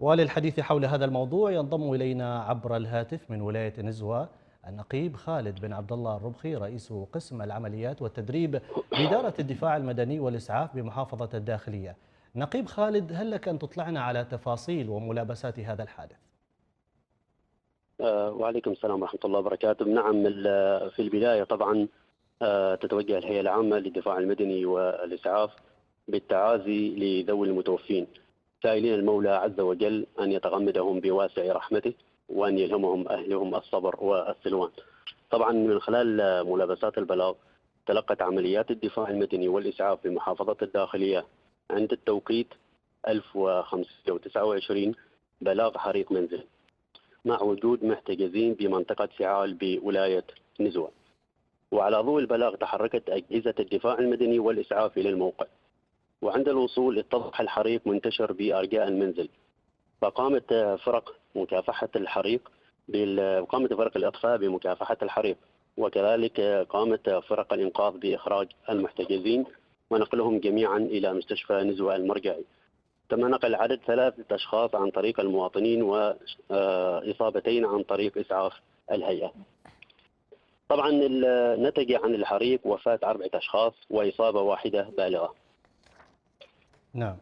وللحديث حول هذا الموضوع ينضم إلينا عبر الهاتف من ولاية نزوة النقيب خالد بن عبد الله الربخي، رئيس قسم العمليات والتدريب بإدارة الدفاع المدني والإسعاف بمحافظة الداخلية. نقيب خالد، هل لك أن تطلعنا على تفاصيل وملابسات هذا الحادث؟ وعليكم السلام ورحمة الله وبركاته. نعم، في البداية طبعا تتوجه الهيئة العامة للدفاع المدني والإسعاف بالتعازي لذوي المتوفين، سائلين المولى عز وجل أن يتغمدهم بواسع رحمته وأن يلهمهم أهلهم الصبر والسلوان. طبعا من خلال ملابسات البلاغ، تلقت عمليات الدفاع المدني والإسعاف بمحافظة الداخلية عند التوقيت 1529 بلاغ حريق منزل مع وجود محتجزين بمنطقة فعال بولاية نزوة. وعلى ضوء البلاغ تحركت أجهزة الدفاع المدني والإسعاف إلى الموقع، وعند الوصول اتضح الحريق منتشر بأرجاء المنزل، فقامت فرق مكافحة الحريق قامت فرق الإطفاء بمكافحة الحريق، وكذلك قامت فرق الإنقاذ بإخراج المحتجزين ونقلهم جميعا إلى مستشفى نزوة المرجعي. تم نقل عدد 3 أشخاص عن طريق المواطنين وإصابتين عن طريق إسعاف الهيئة. طبعا نتج عن الحريق وفاة 4 أشخاص وإصابة واحدة بالغة. نعم.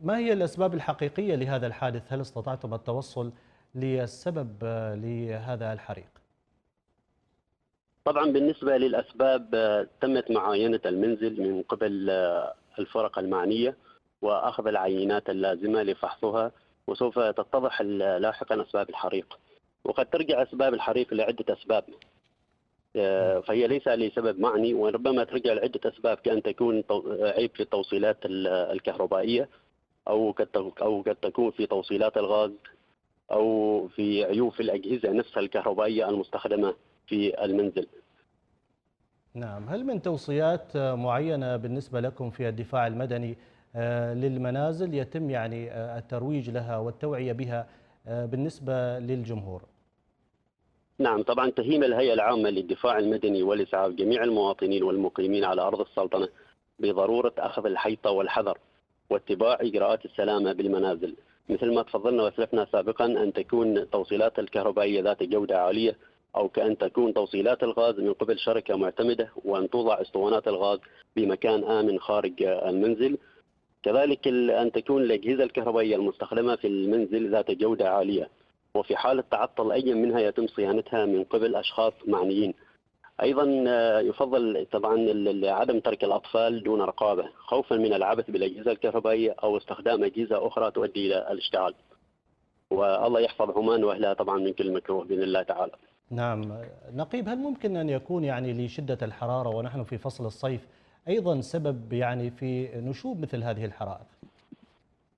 ما هي الأسباب الحقيقية لهذا الحادث؟ هل استطعتم التوصل للسبب لهذا الحريق؟ طبعا بالنسبة للأسباب، تمت معاينة المنزل من قبل الفرق المعنية وأخذ العينات اللازمة لفحصها، وسوف تتضح لاحقا أسباب الحريق. وقد ترجع أسباب الحريق لعدة أسباب، فهي ليس لسبب معني، وربما ترجع لعدة أسباب، كأن تكون عيب في التوصيلات الكهربائية، أو قد تكون في توصيلات الغاز، أو في عيوب في الأجهزة نفسها الكهربائية المستخدمة في المنزل. نعم. هل من توصيات معينة بالنسبة لكم في الدفاع المدني للمنازل يتم يعني الترويج لها والتوعية بها بالنسبة للجمهور؟ نعم، طبعا تهيم الهيئة العامة للدفاع المدني والإسعاف جميع المواطنين والمقيمين على أرض السلطنة بضرورة أخذ الحيطة والحذر واتباع إجراءات السلامة بالمنازل، مثل ما تفضلنا وأسلفنا سابقا أن تكون التوصيلات الكهربائية ذات جودة عالية، أو كأن تكون توصيلات الغاز من قبل شركة معتمدة، وأن توضع اسطوانات الغاز بمكان آمن خارج المنزل. كذلك أن تكون الأجهزة الكهربائية المستخدمة في المنزل ذات جودة عالية، وفي حالة تعطل أي منها يتم صيانتها من قبل أشخاص معنيين. أيضا يفضل طبعا عدم ترك الأطفال دون رقابة، خوفا من العبث بالأجهزة الكهربائية أو استخدام أجهزة أخرى تؤدي إلى الاشتعال. والله يحفظ عمان وأهلها طبعا من كل مكروه بإذن الله تعالى. نعم. نقيب، هل ممكن أن يكون يعني لشدة الحرارة ونحن في فصل الصيف أيضا سبب يعني في نشوب مثل هذه الحرائق؟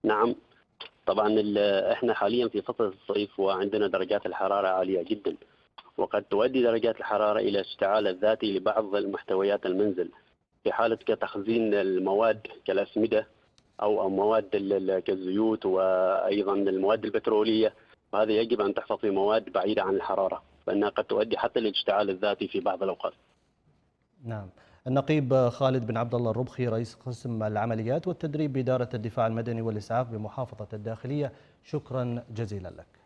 نعم، طبعا احنا حاليا في فصل الصيف وعندنا درجات الحرارة عالية جدا، وقد تؤدي درجات الحرارة إلى اشتعال الذاتي لبعض المحتويات المنزل، في حالة كتخزين المواد كالأسمدة أو مواد كالزيوت، وأيضا المواد البترولية، وهذا يجب أن تحفظ في مواد بعيدة عن الحرارة، فإنها قد تؤدي حتى للاشتعال الذاتي في بعض الأوقات. نعم. النقيب خالد بن عبد الله الربخي، رئيس قسم العمليات والتدريب بإدارة الدفاع المدني والإسعاف بمحافظة الداخلية، شكرا جزيلا لك.